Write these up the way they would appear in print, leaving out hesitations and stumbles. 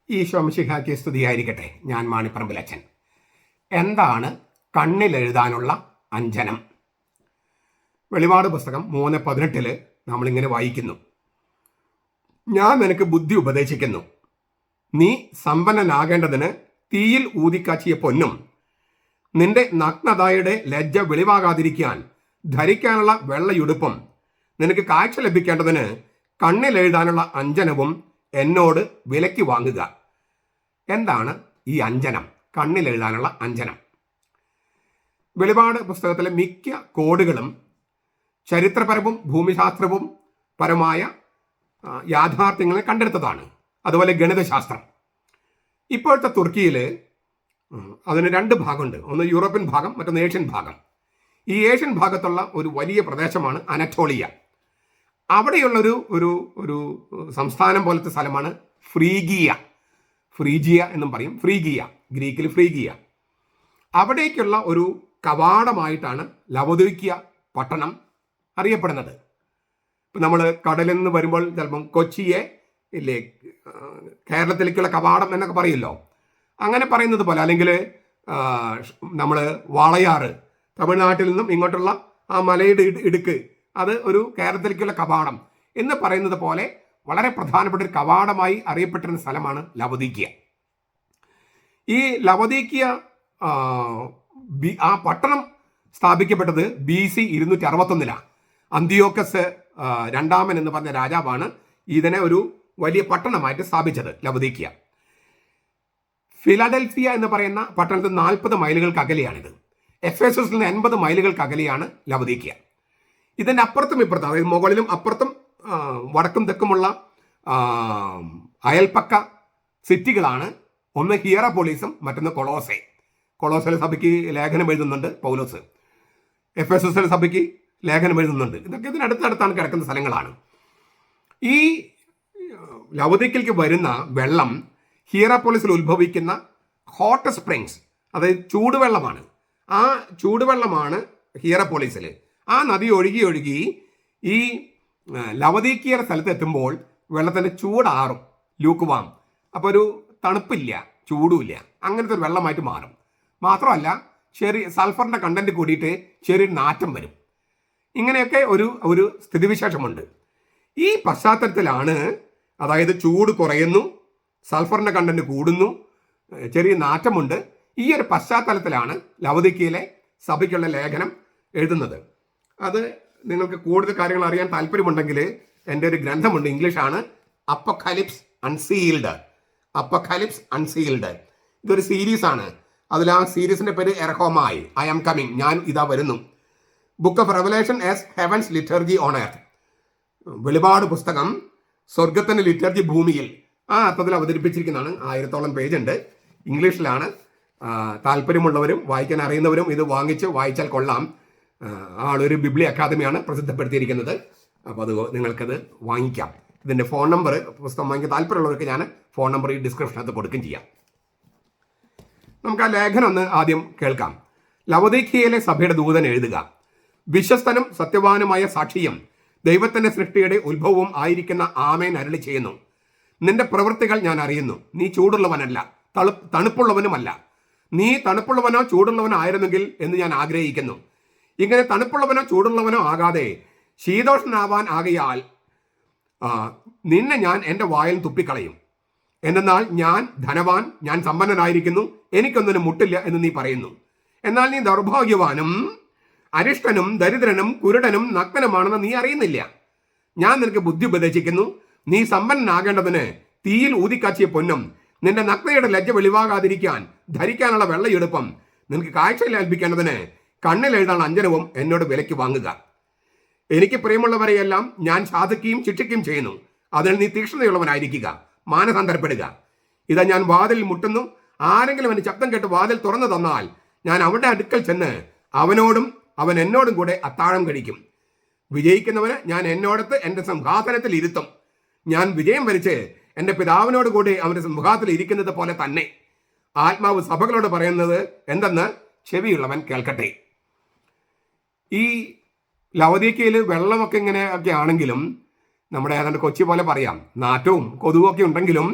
ഈശോ മിശിഹായ്ക്ക് സ്തുതിയായിരിക്കട്ടെ. ഞാൻ മാണിപ്പറമ്പിലച്ചൻ. എന്താണ് കണ്ണിലെഴുതാനുള്ള അഞ്ജനം? വെളിപാട് പുസ്തകം 3:18 നമ്മളിങ്ങനെ വായിക്കുന്നു: ഞാൻ നിനക്ക് ബുദ്ധി ഉപദേശിക്കുന്നു, നീ സമ്പന്നനാകേണ്ടതിന് തീയിൽ ഊതിക്കാച്ചിയ പൊന്നും നിന്റെ നഗ്നതയുടെ ലജ്ജ വെളിവാകാതിരിക്കാൻ ധരിക്കാനുള്ള വെള്ളയുടുപ്പും നിനക്ക് കാഴ്ച ലഭിക്കേണ്ടതിന് കണ്ണിലെഴുതാനുള്ള അഞ്ജനവും എന്നോട് വിലയ്ക്ക് വാങ്ങുക. എന്താണ് ഈ അഞ്ജനം, കണ്ണിലെഴുതാനുള്ള അഞ്ജനം? വെളിപാട് പുസ്തകത്തിലെ മിക്ക കോഡുകളും ചരിത്രപരവും ഭൂമിശാസ്ത്രവും പരമായ യാഥാർത്ഥ്യങ്ങളെ കണ്ടെടുത്തതാണ്. അതുപോലെ ഗണിതശാസ്ത്രം. ഇപ്പോഴത്തെ തുർക്കിയിൽ അതിന് രണ്ട് ഭാഗമുണ്ട്. ഒന്ന് യൂറോപ്യൻ ഭാഗം, മറ്റൊന്ന് ഏഷ്യൻ ഭാഗം. ഈ ഏഷ്യൻ ഭാഗത്തുള്ള ഒരു വലിയ പ്രദേശമാണ് അനറ്റോളിയ. അവിടെയുള്ളൊരു ഒരു ഒരു സംസ്ഥാനം പോലത്തെ സ്ഥലമാണ് ഫ്രീഗിയ. ഫ്രീജിയ എന്നും പറയും. ഫ്രീഗിയ, ഗ്രീക്കിൽ ഫ്രീഗിയ. അവിടേക്കുള്ള ഒരു കവാടമായിട്ടാണ് ലവോദിക്കിയ പട്ടണം അറിയപ്പെടുന്നത്. ഇപ്പം നമ്മൾ കടലിൽ നിന്ന് വരുമ്പോൾ ചിലപ്പം കൊച്ചിയെ ഇല്ലേ കേരളത്തിലേക്കുള്ള കവാടം എന്നൊക്കെ പറയുമല്ലോ, അങ്ങനെ പറയുന്നത് പോലെ. അല്ലെങ്കിൽ നമ്മൾ വാളയാറ്, തമിഴ്നാട്ടിൽ നിന്നും ഇങ്ങോട്ടുള്ള ആ മലയുടെ ഇടുക്ക്, അത് ഒരു കേരളത്തിലേക്കുള്ള കവാടം എന്ന് പറയുന്നത് പോലെ വളരെ പ്രധാനപ്പെട്ട ഒരു കവാടമായി അറിയപ്പെട്ടിരുന്ന സ്ഥലമാണ് ലവോദിക്കിയ. ഈ ലവോദിക്കിയ ആ പട്ടണം സ്ഥാപിക്കപ്പെട്ടത് BC 261 അന്തിയോക്കസ് രണ്ടാമൻ എന്ന് പറഞ്ഞ രാജാവാണ് ഇതിനെ ഒരു വലിയ പട്ടണമായിട്ട് സ്ഥാപിച്ചത്, ലവോദിക്കിയ. ഫിലാഡൽഫിയ എന്ന് പറയുന്ന പട്ടണത്തിൽ 40 മൈലുകൾക്ക് അകലെയാണിത്. എഫേസസിൽ നിന്ന് 80 മൈലുകൾക്ക് അകലെയാണ് ലവോദിക്കിയ. ഇതിൻ്റെ അപ്പുറത്തും ഇപ്പുറത്തും, അതായത് മുകളിലും അപ്പുറത്തും വടക്കും തെക്കുമുള്ള അയൽപ്പക്ക സിറ്റികളാണ്. ഒന്ന് ഹിയറാപോളിസും മറ്റൊന്ന് കൊളോസെ. കൊളോസയിലെ സഭയ്ക്ക് ലേഖനം എഴുതുന്നുണ്ട് പൗലോസ്. എഫേസസിലെ സഭയ്ക്ക് ലേഖനം എഴുതുന്നുണ്ട്. ഇതൊക്കെ ഇതിനടുത്തടുത്താണ് കിടക്കുന്ന സ്ഥലങ്ങളാണ്. ഈ ലവോദിക്കയിലേക്ക് വരുന്ന വെള്ളം ഹിയറാപോളിസിൽ ഉത്ഭവിക്കുന്ന ഹോട്ട് സ്പ്രിങ്സ്, അതായത് ചൂടുവെള്ളമാണ്. ആ ചൂടുവെള്ളമാണ് ഹിയറാപോളിസിൽ. ആ നദി ഒഴുകി ഒഴുകി ഈ ലവോദിക്കിയ സ്ഥലത്ത് എത്തുമ്പോൾ വെള്ളത്തിൻ്റെ ചൂടാറും, ലൂക്ക് വാം. അപ്പോൾ ഒരു തണുപ്പില്ല, ചൂടുമില്ല, അങ്ങനത്തെ ഒരു വെള്ളമായിട്ട് മാറും. മാത്രമല്ല ചെറിയ സൾഫറിൻ്റെ കണ്ടന്റ് കൂടിയിട്ട് ചെറിയൊരു നാറ്റം വരും. ഇങ്ങനെയൊക്കെ ഒരു സ്ഥിതിവിശേഷമുണ്ട്. ഈ പശ്ചാത്തലത്തിലാണ്, അതായത് ചൂട് കുറയുന്നു, സൾഫറിൻ്റെ കണ്ടന്റ് കൂടുന്നു, ചെറിയ നാറ്റമുണ്ട്. ഈ ഒരു പശ്ചാത്തലത്തിലാണ് ലവോദിക്കിയയിലെ സഭയ്ക്കുള്ള ലേഖനം എഴുതുന്നത്. അത് നിങ്ങൾക്ക് കൂടുതൽ കാര്യങ്ങൾ അറിയാൻ താല്പര്യമുണ്ടെങ്കിൽ എൻ്റെ ഒരു ഗ്രന്ഥമുണ്ട്, ഇംഗ്ലീഷാണ്, അപ്പക്കലിപ്സ് അൺസീൽഡ്. അപ്പക്കലിപ്സ് അൺസീൽഡ്. ഇതൊരു സീരീസാണ്. അതിൽ ആ സീരീസിൻ്റെ പേര് എർഹോമായി, ഐ ആം കമ്മിങ്, ഞാൻ ഇതാ വരുന്നു. Book of revelation as heavens liturgy on earth. വെളിപാട് പുസ്തകം സ്വർഗത്തിൻ്റെ ലിറ്റർജി ഭൂമിയിൽ, ആ അർത്ഥത്തിൽ അവതരിപ്പിച്ചിരിക്കുന്നതാണ്. 1000ഓളം പേജുണ്ട്. ഇംഗ്ലീഷിലാണ്. താല്പര്യമുള്ളവരും വായിക്കാൻ അറിയുന്നവരും ഇത് വാങ്ങിച്ച് വായിച്ചാൽ കൊള്ളാം. ആളൊരു ബിബ്ലി അക്കാദമിയാണ് പ്രസിദ്ധപ്പെടുത്തിയിരിക്കുന്നത്. അപ്പോൾ അത് നിങ്ങൾക്കത് വാങ്ങിക്കാം. ഇതിൻ്റെ ഫോൺ നമ്പർ, പുസ്തകം വാങ്ങിക്കാൻ താല്പര്യമുള്ളവർക്ക് ഞാൻ ഫോൺ നമ്പർ ഈ ഡിസ്ക്രിപ്ഷനകത്ത് കൊടുക്കുകയും ചെയ്യാം. നമുക്ക് ആ ലേഖനം ഒന്ന് ആദ്യം കേൾക്കാം. ലവോദിക്കിയയിലെ സഭയുടെ ദൂതൻ എഴുതുക: വിശ്വസ്തനും സത്യവാനുമായ സാക്ഷിയും ദൈവത്തിൻ്റെ സൃഷ്ടിയുടെ ഉത്ഭവവും ആയിരിക്കുന്ന ആമേൻ അരുളി ചെയ്യുന്നു. നിന്റെ പ്രവൃത്തികൾ ഞാൻ അറിയുന്നു. നീ ചൂടുള്ളവനല്ല, തണുപ്പുള്ളവനുമല്ല. നീ തണുപ്പുള്ളവനോ ചൂടുള്ളവനോ ആയിരുന്നെങ്കിൽ എന്ന് ഞാൻ ആഗ്രഹിക്കുന്നു. ഇങ്ങനെ തണുപ്പുള്ളവനോ ചൂടുള്ളവനോ ആകാതെ ശീതോഷ്ണനാവാൻ ആകയാൽ നിന്നെ ഞാൻ എൻ്റെ വായിൽ തുപ്പിക്കളയും. എന്നാൽ ഞാൻ ധനവാൻ, ഞാൻ സമ്പന്നനായിരിക്കുന്നു, എനിക്കൊന്നിനും മുട്ടില്ല എന്ന് നീ പറയുന്നു. എന്നാൽ നീ ദൗർഭാഗ്യവാനും അരിഷ്ടനും ദരിദ്രനും കുരുടനും നഗ്നനുമാണെന്ന് നീ അറിയുന്നില്ല. ഞാൻ നിനക്ക് ബുദ്ധി ഉപദേശിക്കുന്നു, നീ സമ്പന്നനാകേണ്ടതിന് തീയിൽ ഊതിക്കാച്ചിയ പൊന്നും നിന്റെ നഗ്നയുടെ ലജ്ജ വെളിവാകാതിരിക്കാൻ ധരിക്കാനുള്ള വെള്ളയെടുപ്പം നിനക്ക് കാഴ്ച ലഭിക്കേണ്ടതിന് കണ്ണിലെഴുതാനുള്ള അഞ്ജനവും എന്നോട് വിലയ്ക്ക് വാങ്ങുക. എനിക്ക് പ്രിയമുള്ളവരെയെല്ലാം ഞാൻ ശാസിക്കുകയും ശിക്ഷിക്കുകയും ചെയ്യുന്നു. അതിൽ നീ തീക്ഷ്ണതയുള്ളവനായിരിക്കുക, മാനസാന്തരപ്പെടുക. ഇതാ ഞാൻ വാതിൽ മുട്ടുന്നു. ആരെങ്കിലും എൻ്റെ ശബ്ദം കേട്ട് വാതിൽ തുറന്നു തന്നാൽ ഞാൻ അവൻ്റെ അടുക്കൽ ചെന്ന് അവനോടും അവൻ എന്നോടും കൂടെ അത്താഴം കഴിക്കും. വിജയിക്കുന്നവന് ഞാൻ എന്നോടത്ത് എൻ്റെ സിംഹാസനത്തിൽ ഇരുത്തും. ഞാൻ വിജയം വരിച്ച് എൻ്റെ പിതാവിനോട് കൂടി അവൻ്റെ സിംഹാസനത്തിൽ ഇരിക്കുന്നത് പോലെ തന്നെ. ആത്മാവ് സഭകളോട് പറയുന്നത് എന്തെന്ന് ചെവിയുള്ളവൻ കേൾക്കട്ടെ. ഈ ലവോദിക്കിയയിൽ വെള്ളമൊക്കെ ഇങ്ങനെയൊക്കെ ആണെങ്കിലും നമ്മുടെ ഏതാണ്ട് കൊച്ചി പോലെ പറയാം, നാറ്റവും കൊതുകൊക്കെ ഉണ്ടെങ്കിലും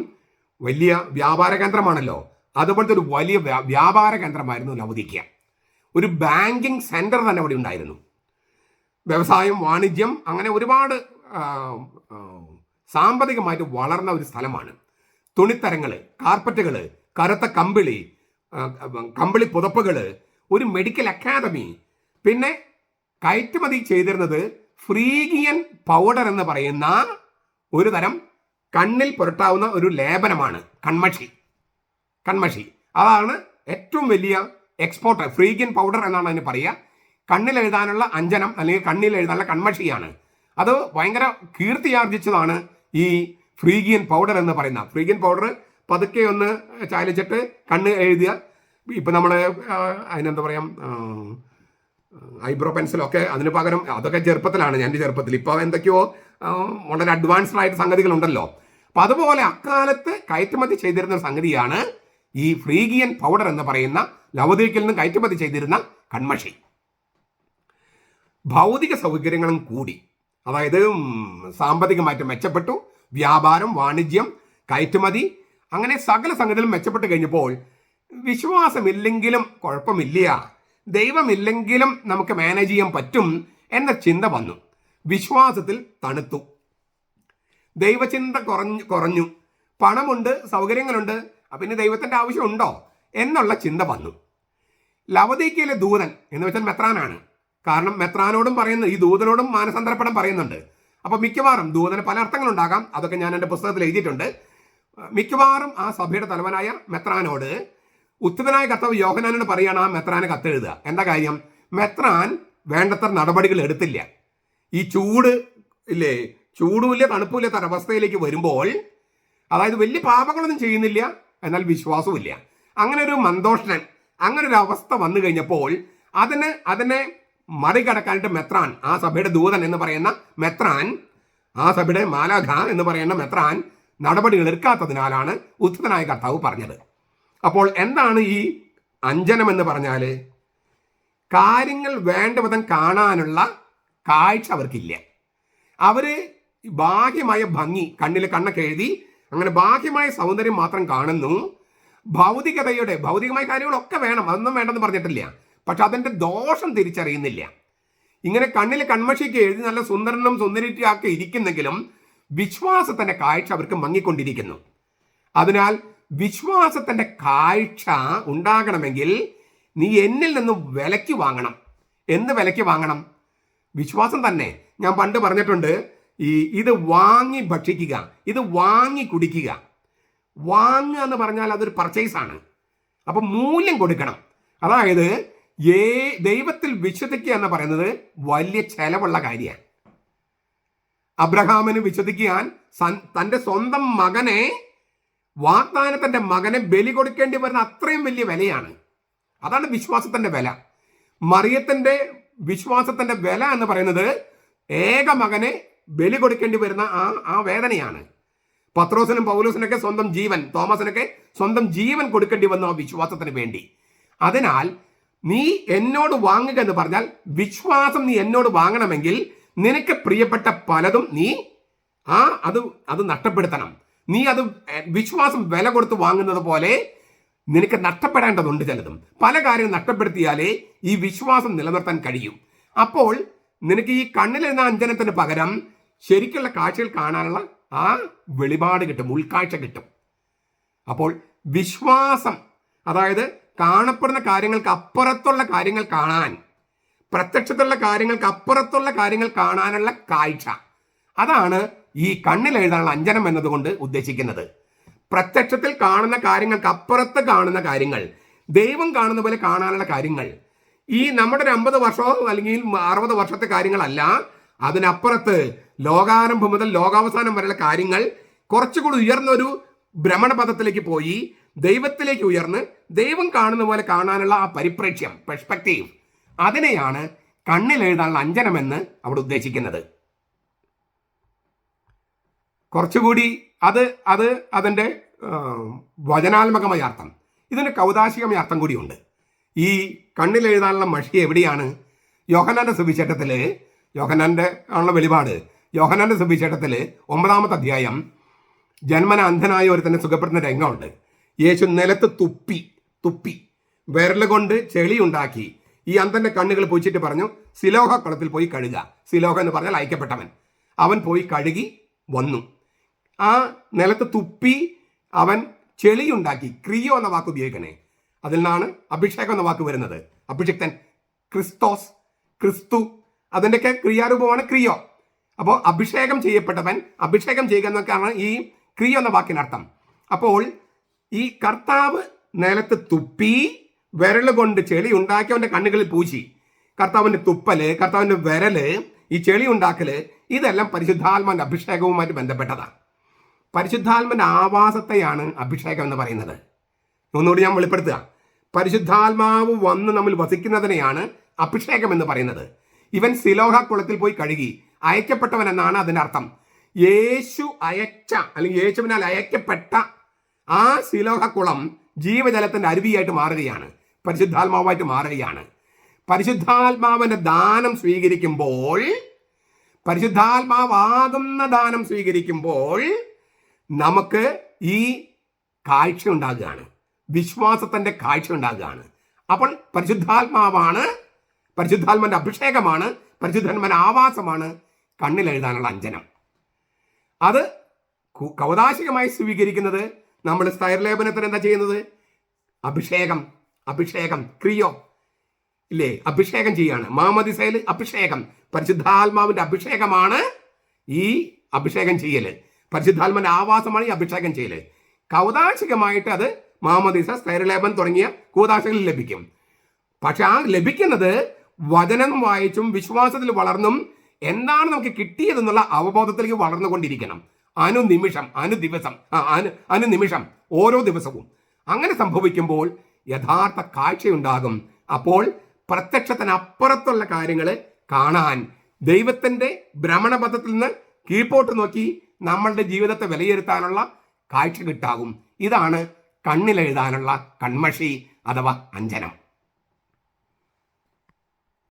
വലിയ വ്യാപാര കേന്ദ്രമാണല്ലോ, അതുപോലത്തെ ഒരു വലിയ വ്യാപാര കേന്ദ്രമായിരുന്നു ലവുദിക്ക. ഒരു ബാങ്കിങ് സെന്റർ തന്നെ അവിടെ ഉണ്ടായിരുന്നു. വ്യവസായം, വാണിജ്യം, അങ്ങനെ ഒരുപാട് സാമ്പത്തികമായിട്ട് വളർന്ന ഒരു സ്ഥലമാണ്. തുണിത്തരങ്ങൾ, കാർപ്പറ്റുകൾ, കറുത്ത കമ്പിളി പുതപ്പുകൾ, ഒരു മെഡിക്കൽ അക്കാദമി, പിന്നെ കയറ്റുമതി ചെയ്തിരുന്നത് ഫ്രീഗിയൻ പൗഡർ എന്ന് പറയുന്ന ഒരു തരം കണ്ണിൽ പുരട്ടാവുന്ന ഒരു ലേപനമാണ്, കൺമഷി. അതാണ് ഏറ്റവും വലിയ എക്സ്പോർട്ടർ. ഫ്രീഗിയൻ പൗഡർ എന്നാണ് അതിന് പറയുക. കണ്ണിൽ എഴുതാനുള്ള അഞ്ജനം അല്ലെങ്കിൽ കണ്ണിൽ എഴുതാനുള്ള കൺമഷിയാണ്. അത് ഭയങ്കര കീർത്തിയാർജിച്ചതാണ് ഈ ഫ്രീഗിയൻ പൗഡർ എന്ന് പറയുന്ന. ഫ്രീഗിയൻ പൗഡർ പതുക്കെ ഒന്ന് ചാലിച്ചിട്ട് കണ്ണ് എഴുതിയ, ഇപ്പം നമ്മൾ അതിനെന്താ പറയാം, ഐബ്രോ പെൻസിലൊക്കെ അതിന് പകരം, അതൊക്കെ ചെറുപ്പത്തിലാണ്, എൻ്റെ ചെറുപ്പത്തിൽ. ഇപ്പോൾ എന്തൊക്കെയോ വളരെ അഡ്വാൻസ്ഡ് ആയിട്ട് സംഗതികളുണ്ടല്ലോ. അപ്പം അതുപോലെ അക്കാലത്ത് കയറ്റുമതി ചെയ്തിരുന്ന ഒരു സംഗതിയാണ് ഈ ഫ്രീഗിയൻ പൗഡർ എന്ന് പറയുന്ന ലവുദിക്കയിൽ നിന്നും കയറ്റുമതി ചെയ്തിരുന്ന കൺമഷി. ഭൗതിക സൗകര്യങ്ങളും കൂടി, അതായത് സാമ്പത്തികമായിട്ട് മെച്ചപ്പെട്ടു, വ്യാപാരം, വാണിജ്യം, കയറ്റുമതി, അങ്ങനെ സകല സംഗതികളും മെച്ചപ്പെട്ട് കഴിഞ്ഞപ്പോൾ വിശ്വാസമില്ലെങ്കിലും കുഴപ്പമില്ല, ദൈവമില്ലെങ്കിലും നമുക്ക് മാനേജ് ചെയ്യാൻ പറ്റും എന്ന ചിന്ത വന്നു. വിശ്വാസത്തിൽ തണുത്തു, ദൈവചിന്ത കുറഞ്ഞു, പണമുണ്ട്, സൗകര്യങ്ങളുണ്ട്, പിന്നെ ദൈവത്തിൻ്റെ ആവശ്യമുണ്ടോ എന്നുള്ള ചിന്ത വന്നു. ലവുദിക്കയിലെ ദൂതൻ എന്ന് വെച്ചാൽ മെത്രാനാണ്. കാരണം മെത്രാനോടും പറയുന്നു, ഈ ദൂതനോടും മാനസാന്തരപ്പെടാൻ പറയുന്നുണ്ട്. അപ്പോൾ മിക്കവാറും ദൂതന് പല അർത്ഥങ്ങളുണ്ടാകാം, അതൊക്കെ ഞാൻ എൻ്റെ പുസ്തകത്തിൽ എഴുതിയിട്ടുണ്ട്. മിക്കവാറും ആ സഭയുടെ തലവനായ മെത്രാനോട് ഉത്തിതനായ കർത്താവ് യോഹന്നാനോട് പറയുകയാണ് ആ മെത്രാനെ കത്തെഴുതുക. എന്താ കാര്യം? മെത്രാൻ വേണ്ടത്ര നടപടികൾ എടുത്തില്ല. ഈ ചൂടുമില്ല തണുപ്പില്ലാത്ത ഒരവസ്ഥയിലേക്ക് വരുമ്പോൾ, അതായത് വലിയ പാപങ്ങളൊന്നും ചെയ്യുന്നില്ല, എന്നാൽ വിശ്വാസവും ഇല്ല, അങ്ങനെ ഒരു മന്ദോഷണൻ, അങ്ങനെ ഒരു അവസ്ഥ വന്നു കഴിഞ്ഞപ്പോൾ അതിനെ മറികടക്കാനായിട്ട് മെത്രാൻ, ആ സഭയുടെ ദൂതൻ എന്ന് പറയുന്ന മെത്രാൻ, ആ സഭയുടെ മാലാഖ എന്ന് പറയുന്ന മെത്രാൻ നടപടികൾ എടുക്കാത്തതിനാലാണ് ഉത്തിതനായ കർത്താവ് പറഞ്ഞത്. അപ്പോൾ എന്താണ് ഈ അഞ്ജനം എന്ന് പറഞ്ഞാൽ? കാര്യങ്ങൾ വേണ്ട വിധം കാണാനുള്ള കാഴ്ച അവർക്കില്ല. അവർ ബാഹ്യമായ ഭംഗി, കണ്ണിൽ കണ്ണൊക്കെ എഴുതി അങ്ങനെ ബാഹ്യമായ സൗന്ദര്യം മാത്രം കാണുന്നു. ഭൗതികമായ കാര്യങ്ങളൊക്കെ വേണം, അതൊന്നും വേണ്ടെന്ന് പറഞ്ഞിട്ടില്ല, പക്ഷെ അതിൻ്റെ ദോഷം തിരിച്ചറിയുന്നില്ല. ഇങ്ങനെ കണ്ണിൽ കൺമഷിക്ക് എഴുതി നല്ല സുന്ദരനും സുന്ദരിയാക്കി ഇരിക്കുന്നെങ്കിലും വിശ്വാസത്തിൻ്റെ കാഴ്ച അവർക്ക് മങ്ങിക്കൊണ്ടിരിക്കുന്നു. അതിനാൽ വിശ്വാസത്തിൻ്റെ കാഴ്ച ഉണ്ടാകണമെങ്കിൽ നീ എന്നിൽ നിന്നും വിലയ്ക്ക് വാങ്ങണം. എന്ത് വിലയ്ക്ക് വാങ്ങണം? വിശ്വാസം തന്നെ. ഞാൻ പണ്ട് പറഞ്ഞിട്ടുണ്ട്, ഇത് വാങ്ങി ഭക്ഷിക്കുക, ഇത് വാങ്ങി കുടിക്കുക. വാങ്ങുക എന്ന് പറഞ്ഞാൽ അതൊരു പർച്ചേസാണ്. അപ്പം മൂല്യം കൊടുക്കണം. അതായത് ദൈവത്തിൽ വിശ്വസിക്കുക എന്ന് പറയുന്നത് വലിയ ചെലവുള്ള കാര്യമാണ്. അബ്രഹാമിന് വിശ്വസിക്കാൻ തൻ്റെ സ്വന്തം മകനെ, വാഗ്ദാനത്തിൻ്റെ മകനെ ബലി കൊടുക്കേണ്ടി വരുന്ന അത്രയും വലിയ വിലയാണ്. അതാണ് വിശ്വാസത്തിൻ്റെ വില. മറിയത്തിൻ്റെ വിശ്വാസത്തിൻ്റെ വില എന്ന് പറയുന്നത് ഏക മകനെ ബലി കൊടുക്കേണ്ടി വരുന്ന ആ വേദനയാണ്. പത്രോസിനും പൗലോസിനൊക്കെ സ്വന്തം ജീവൻ, തോമസിനൊക്കെ സ്വന്തം ജീവൻ കൊടുക്കേണ്ടി വന്നു ആ വിശ്വാസത്തിന് വേണ്ടി. അതിനാൽ നീ എന്നോട് വാങ്ങുക എന്ന് പറഞ്ഞാൽ വിശ്വാസം നീ എന്നോട് വാങ്ങണമെങ്കിൽ നിനക്ക് പ്രിയപ്പെട്ട പലതും നീ അത് നഷ്ടപ്പെടുത്തണം. നീ അത് വിശ്വാസം വില കൊടുത്ത് വാങ്ങുന്നത് പോലെ നിനക്ക് നഷ്ടപ്പെടേണ്ടതുണ്ട്. ചിലതും പല കാര്യങ്ങൾ നഷ്ടപ്പെടുത്തിയാലേ ഈ വിശ്വാസം നിലനിർത്താൻ കഴിയും. അപ്പോൾ നിനക്ക് ഈ കണ്ണിലെന്ന അഞ്ജനത്തിന് പകരം ശരിക്കുള്ള കാഴ്ചകൾ കാണാനുള്ള ആ വെളിപാട് കിട്ടും, ഉൾക്കാഴ്ച കിട്ടും. അപ്പോൾ വിശ്വാസം, അതായത് കാണപ്പെടുന്ന കാര്യങ്ങൾക്ക് അപ്പുറത്തുള്ള കാര്യങ്ങൾ കാണാൻ, പ്രത്യക്ഷത്തിലുള്ള കാര്യങ്ങൾക്ക് അപ്പുറത്തുള്ള കാര്യങ്ങൾ കാണാനുള്ള കാഴ്ച, അതാണ് ഈ കണ്ണിൽ എഴുതാനുള്ള അഞ്ജനം എന്നതുകൊണ്ട് ഉദ്ദേശിക്കുന്നത്. പ്രത്യക്ഷത്തിൽ കാണുന്ന കാര്യങ്ങൾക്ക് അപ്പുറത്ത് കാണുന്ന കാര്യങ്ങൾ, ദൈവം കാണുന്ന പോലെ കാണാനുള്ള കാര്യങ്ങൾ, ഈ നമ്മുടെ ഒരു 50 വർഷമോ അല്ലെങ്കിൽ 60 വർഷത്തെ കാര്യങ്ങളല്ല, അതിനപ്പുറത്ത് ലോകാരംഭം മുതൽ ലോകാവസാനം വരെയുള്ള കാര്യങ്ങൾ കുറച്ചുകൂടി ഉയർന്നൊരു ഭ്രമണപഥത്തിലേക്ക് പോയി ദൈവത്തിലേക്ക് ഉയർന്ന് ദൈവം കാണുന്ന പോലെ കാണാനുള്ള ആ പരിപ്രേക്ഷ്യം, പെർസ്പെക്റ്റീവ്, അതിനെയാണ് കണ്ണിൽ എഴുതാനുള്ള അഞ്ജനമെന്ന് അവിടെ ഉദ്ദേശിക്കുന്നത്. കുറച്ചുകൂടി അതിൻ്റെ വചനാത്മകമായ അർത്ഥം, ഇതിന് കൗതാശികമായ അർത്ഥം കൂടിയുണ്ട്. ഈ കണ്ണിൽ എഴുതാനുള്ള മഷി എവിടെയാണ്? യോഹന്നാന്റെ സുവിശേഷത്തിൽ, യോഹന്നാന്റെ ആണുള്ള വെളിപാട്, യോഹന്നാന്റെ സുവിശേഷത്തിൽ 9-ാമത്തെ അധ്യായം ജന്മന അന്ധനായ ഒരു തന്നെ സുഖപ്പെടുന്ന രംഗമുണ്ട്. യേശു നിലത്ത് തുപ്പി വിരൽ കൊണ്ട് ചെളി ഉണ്ടാക്കി ഈ അന്ധന്റെ കണ്ണുകൾ പൊച്ചിട്ട് പറഞ്ഞു, സിലോഹ കുളത്തിൽ പോയി കഴുകുക. സിലോഹ എന്ന് പറഞ്ഞാൽ അയക്കപ്പെട്ടവൻ. അവൻ പോയി കഴുകി വന്നു. ആ നിലത്ത് തുപ്പി അവൻ ചെളി ഉണ്ടാക്കി. ക്രിയോ എന്ന വാക്ക് ഉപയോഗിക്കണേ. അതിൽ നിന്നാണ് അഭിഷേകം എന്ന വാക്ക് വരുന്നത്. അഭിഷിക്തൻ, ക്രിസ്തോസ്, ക്രിസ്തു, അതിൻ്റെയൊക്കെ ക്രിയാരൂപമാണ് ക്രിയോ. അപ്പോൾ അഭിഷേകം ചെയ്യപ്പെട്ടവൻ, അഭിഷേകം ചെയ്യുക എന്നൊക്കെയാണ് ഈ ക്രിയോ എന്ന വാക്കിനർത്ഥം. അപ്പോൾ ഈ കർത്താവ് നിലത്ത് തുപ്പി വിരൽ കൊണ്ട് ചെളി ഉണ്ടാക്കി അവൻ്റെ കണ്ണുകളിൽ പൂശി. കർത്താവിൻ്റെ തുപ്പല്, കർത്താവിൻ്റെ വിരല്, ഈ ചെളി ഉണ്ടാക്കല്, ഇതെല്ലാം പരിശുദ്ധാത്മാവിൻ്റെ അഭിഷേകവുമായിട്ട് ബന്ധപ്പെട്ടതാണ്. പരിശുദ്ധാത്മാവിൻ്റെ ആവാസത്തെയാണ് അഭിഷേകം എന്ന് പറയുന്നത്. ഒന്നുകൂടി ഞാൻ വെളിപ്പെടുത്തുക. പരിശുദ്ധാത്മാവ് വന്ന് നമ്മൾ വസിക്കുന്നതിനെയാണ് അഭിഷേകം എന്ന് പറയുന്നത്. ഇവൻ സിലോഹ കുളത്തിൽ പോയി കഴുകി. അയക്കപ്പെട്ടവൻ എന്നാണ് അതിൻ്റെ അർത്ഥം. യേശു അയച്ച അല്ലെങ്കിൽ യേശുവിനാൽ അയക്കപ്പെട്ട ആ സിലോഹ കുളം ജീവജലത്തിൻ്റെ അരുവിയായിട്ട് മാറുകയാണ്, പരിശുദ്ധാത്മാവായിട്ട് മാറുകയാണ്. പരിശുദ്ധാത്മാവിൻ്റെ ദാനം സ്വീകരിക്കുമ്പോൾ, പരിശുദ്ധാത്മാവാകുന്ന ദാനം സ്വീകരിക്കുമ്പോൾ നമുക്ക് ഈ കാഴ്ച ഉണ്ടാകുകയാണ്, വിശ്വാസത്തിൻ്റെ കാഴ്ച ഉണ്ടാകുകയാണ്. അപ്പോൾ പരിശുദ്ധാത്മാവാണ്, പരിശുദ്ധാത്മാവിൻ്റെ അഭിഷേകമാണ്, പരിശുദ്ധാത്മാവിൻ്റെ ആവാസമാണ് കണ്ണിൽ എഴുതാനുള്ള അഞ്ജനം. അത് കൗതാശികമായി സ്വീകരിക്കുന്നത് നമ്മൾ സ്ഥൈർലേപനത്തിന് എന്താ ചെയ്യുന്നത്? അഭിഷേകം ക്രിയോ ഇല്ലേ? അഭിഷേകം ചെയ്യാണ്. മാമോദീസയിൽ അഭിഷേകം, പരിശുദ്ധാത്മാവിൻ്റെ അഭിഷേകമാണ് ഈ അഭിഷേകം ചെയ്യല്. പരിശുദ്ധാത്മാവിൻ്റെ ആവാസമാണ് ഈ അഭിഷേകം ചെയ്യല്. കൗതാശികമായിട്ട് അത് മാമോദീസ, സ്ഥൈർലേപനം തുടങ്ങിയ കൂതാശകളിൽ ലഭിക്കും. പക്ഷെ ആ ലഭിക്കുന്നത് വചനം വായിച്ചും വിശ്വാസത്തിൽ വളർന്നും എന്താണ് നമുക്ക് കിട്ടിയതെന്നുള്ള അവബോധത്തിലേക്ക് വളർന്നുകൊണ്ടിരിക്കണം. അനുനിമിഷം ഓരോ ദിവസവും അങ്ങനെ സംഭവിക്കുമ്പോൾ യഥാർത്ഥ കാഴ്ചയുണ്ടാകും. അപ്പോൾ പ്രത്യക്ഷത്തിനപ്പുറത്തുള്ള കാര്യങ്ങൾ കാണാൻ, ദൈവത്തിൻ്റെ ഭ്രമണപഥത്തിൽ നിന്ന് കീഴ്പോട്ട് നോക്കി നമ്മളുടെ ജീവിതത്തെ വിലയിരുത്താനുള്ള കാഴ്ച കിട്ടാകും. ഇതാണ് കണ്ണിലെഴുതാനുള്ള കൺമഷി അഥവാ അഞ്ജനം.